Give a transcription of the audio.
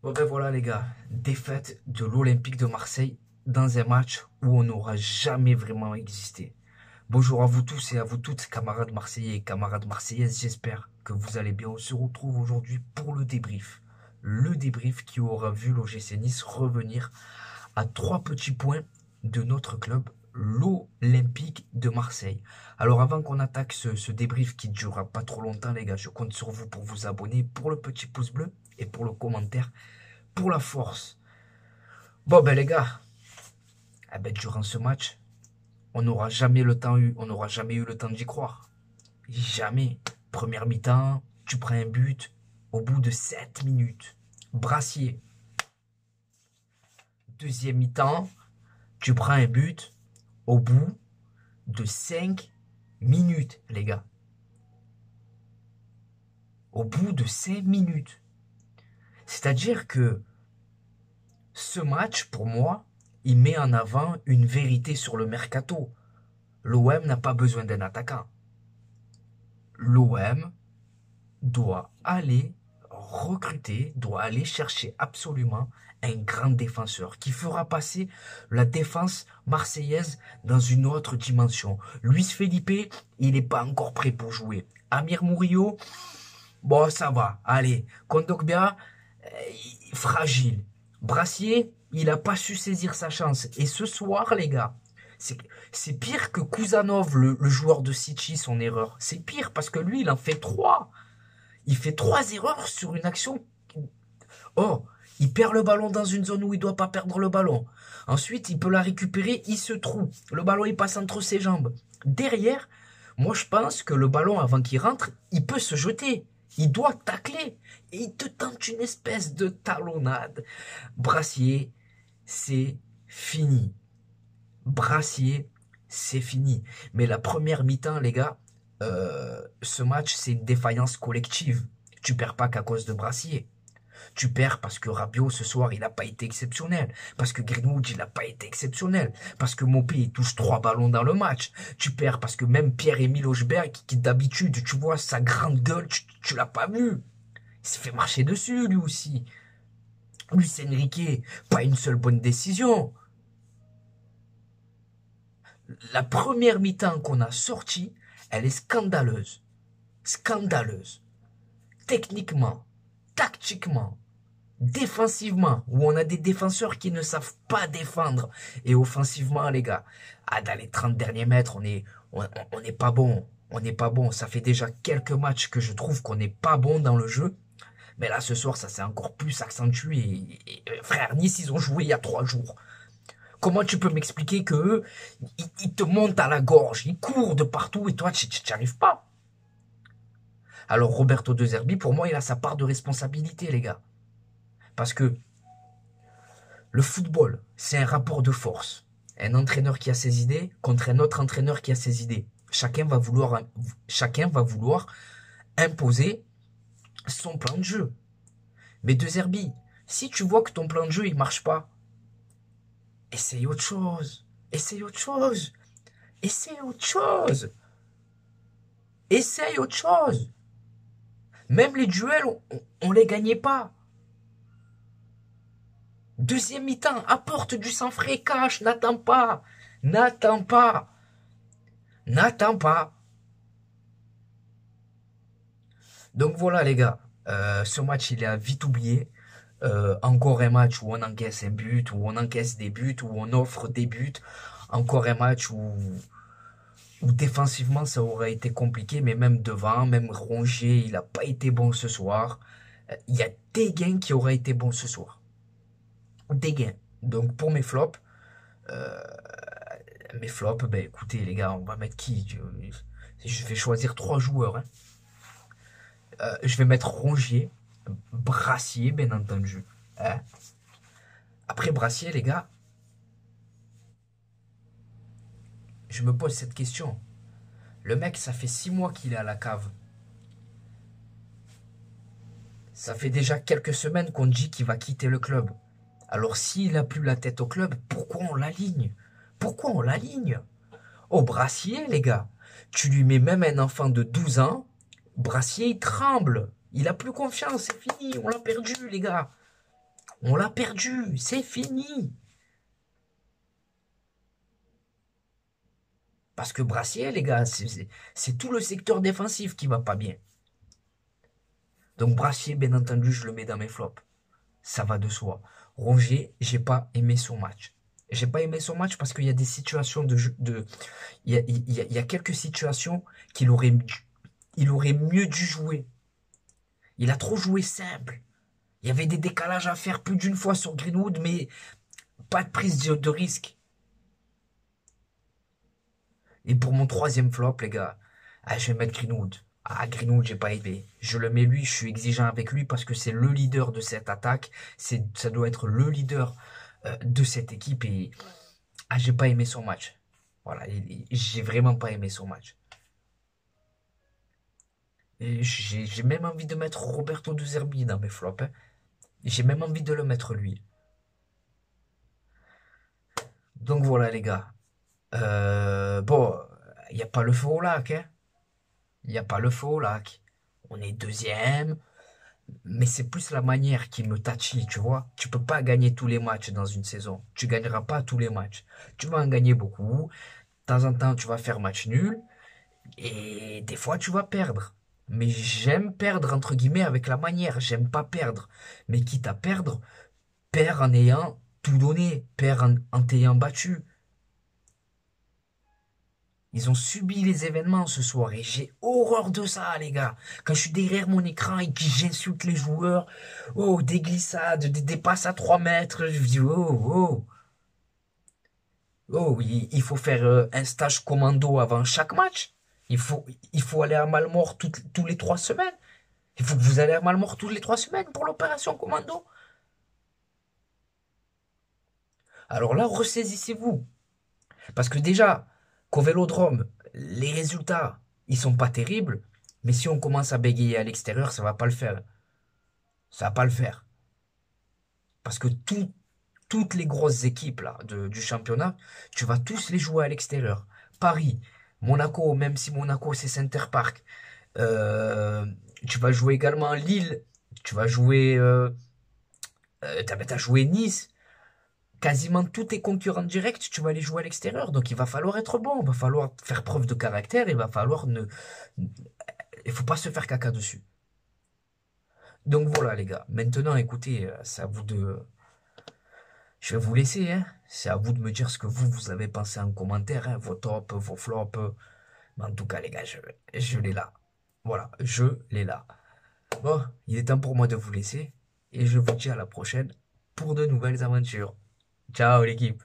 Bon ben voilà les gars, défaite de l'Olympique de Marseille dans un match où on n'aura jamais vraiment existé. Bonjour à vous tous et à vous toutes, camarades marseillais et camarades marseillaises, j'espère que vous allez bien. On se retrouve aujourd'hui pour le débrief. Le débrief qui aura vu l'OGC Nice revenir à 3 petits points de notre club, l'Olympique de Marseille. Alors avant qu'on attaque ce débrief qui ne durera pas trop longtemps les gars, je compte sur vous pour vous abonner, pour le petit pouce bleu et pour le commentaire, pour la force. Bon ben les gars, durant ce match, on n'aura jamais eu le temps d'y croire. Jamais. Première mi-temps, tu prends un but au bout de 7 minutes. Brassier. Deuxième mi-temps, tu prends un but au bout de 5 minutes, les gars. Au bout de 5 minutes. C'est-à-dire que ce match, pour moi, il met en avant une vérité sur le mercato. L'OM n'a pas besoin d'un attaquant. L'OM doit aller recruter, doit aller chercher absolument un grand défenseur qui fera passer la défense marseillaise dans une autre dimension. Luis Felipe, il n'est pas encore prêt pour jouer. Amir Murillo, bon ça va, allez. Kondogbia, fragile. Brassier, il n'a pas su saisir sa chance. Et ce soir, les gars, c'est pire que Kuzanov, le joueur de City, son erreur. C'est pire parce que lui, il en fait 3. Il fait 3 erreurs sur une action. Oh, il perd le ballon dans une zone où il ne doit pas perdre le ballon. Ensuite, il peut la récupérer, il se trouve. Le ballon, il passe entre ses jambes. Derrière, moi, je pense que le ballon, avant qu'il rentre, il peut se jeter. Il doit tacler. Et il te tente une espèce de talonnade. Brassier, c'est fini. Brassier, c'est fini. Mais la première mi-temps, les gars, ce match, c'est une défaillance collective. Tu perds pas qu'à cause de Brassier. Tu perds parce que Rabiot, ce soir, il n'a pas été exceptionnel. Parce que Greenwood, il n'a pas été exceptionnel. Parce que Mopé, il touche 3 ballons dans le match. Tu perds parce que même Pierre-Emile Hochberg, qui d'habitude, tu vois, sa grande gueule, tu l'as pas vu. Il s'est fait marcher dessus, lui aussi. Luis Enrique, pas une seule bonne décision. La première mi-temps qu'on a sortie, elle est scandaleuse. Scandaleuse. Techniquement, tactiquement, défensivement, où on a des défenseurs qui ne savent pas défendre. Et offensivement, les gars, dans les 30 derniers mètres, on n'est pas bon. On n'est pas bon. Ça fait déjà quelques matchs que je trouve qu'on n'est pas bon dans le jeu. Mais là, ce soir, ça s'est encore plus accentué. Frère, Nice, ils ont joué il y a 3 jours. Comment tu peux m'expliquer qu'eux, ils te montent à la gorge, ils courent de partout et toi, tu n'y arrives pas? Alors, Roberto De Zerbi, pour moi, il a sa part de responsabilité, les gars. Parce que le football, c'est un rapport de force. Un entraîneur qui a ses idées contre un autre entraîneur qui a ses idées. Chacun va vouloir imposer son plan de jeu. Mais De Zerbi, si tu vois que ton plan de jeu, il marche pas, essaye autre chose. Essaye autre chose. Essaye autre chose. Essaye autre chose. Même les duels, on les gagnait pas. Deuxième mi-temps, apporte du sang frais, cache, n'attends pas. N'attends pas. N'attends pas. Donc voilà les gars, ce match il est à vite oublié. Encore un match où on encaisse un but, où on encaisse des buts, où on offre des buts. Encore un match où défensivement ça aurait été compliqué, mais même devant, même Rongier, il n'a pas été bon ce soir. Il y a des gains qui auraient été bons ce soir. Des gains. Donc pour mes flops, ben écoutez les gars, on va mettre qui? Je vais choisir 3 joueurs. Hein. Je vais mettre Rongier, Brassier, bien entendu. Hein. Après Brassier, les gars, je me pose cette question. Le mec, ça fait 6 mois qu'il est à la cave. Ça fait déjà quelques semaines qu'on dit qu'il va quitter le club. Alors s'il n'a plus la tête au club, pourquoi on l'aligne? Pourquoi on l'aligne? Oh, Brassier, les gars, tu lui mets même un enfant de 12 ans, Brassier, il tremble. Il a plus confiance, c'est fini, on l'a perdu, les gars. On l'a perdu, c'est fini. Parce que Brassier, les gars, c'est tout le secteur défensif qui va pas bien. Donc Brassier, bien entendu, je le mets dans mes flops. Ça va de soi. Rongier, j'ai pas aimé son match. J'ai pas aimé son match parce qu'il y a des situations il y a quelques situations il aurait mieux dû jouer. Il a trop joué simple. Il y avait des décalages à faire plus d'une fois sur Greenwood, mais pas de prise de risque. Et pour mon troisième flop, les gars, je vais mettre Greenwood. Greenwood, j'ai pas aimé. Je le mets lui, je suis exigeant avec lui parce que c'est le leader de cette attaque. Ça doit être le leader de cette équipe et j'ai pas aimé son match. Voilà, j'ai vraiment pas aimé son match. Et j'ai même envie de mettre Roberto De Zerbi dans mes flops, hein. J'ai même envie de le mettre lui. Donc voilà les gars. Bon, il n'y a pas le feu au lac, hein. Il n'y a pas le feu au lac. On est deuxième, mais c'est plus la manière qui me tachit, tu vois. Tu peux pas gagner tous les matchs dans une saison. Tu gagneras pas tous les matchs. Tu vas en gagner beaucoup. De temps en temps, tu vas faire match nul. Et des fois, tu vas perdre. Mais j'aime perdre, entre guillemets, avec la manière. J'aime pas perdre. Mais quitte à perdre, perds en ayant tout donné. Perds en t'ayant battu. Ils ont subi les événements ce soir et j'ai horreur de ça, les gars. Quand je suis derrière mon écran et que j'insulte les joueurs, oh, des glissades, des passes à 3 mètres, je me dis, oh, oh, oh, il faut faire un stage commando avant chaque match. Il faut, il faut aller à Malmort tous les 3 semaines. Il faut que vous allez à Malmort toutes les 3 semaines pour l'opération commando. Alors là, ressaisissez-vous. Parce que déjà, qu'au Vélodrome, les résultats, ils sont pas terribles. Mais si on commence à bégayer à l'extérieur, ça va pas le faire. Ça va pas le faire. Parce que toutes les grosses équipes là, du championnat, tu vas tous les jouer à l'extérieur. Paris, Monaco, même si Monaco c'est Center Park. Euh, Tu vas jouer également Lille. Tu vas jouer. T'as joué Nice. Quasiment tous tes concurrents directs, tu vas les jouer à l'extérieur. Donc il va falloir être bon, il va falloir faire preuve de caractère, il va falloir ne. Il faut pas se faire caca dessus. Donc voilà les gars. Maintenant, écoutez, c'est à vous de. Je vais vous laisser, hein. C'est à vous de me dire ce que vous avez pensé en commentaire, hein, vos tops, vos flops. Mais en tout cas, les gars, je l'ai là. Voilà, je l'ai là. Bon, il est temps pour moi de vous laisser. Et je vous dis à la prochaine pour de nouvelles aventures. Ciao l'équipe.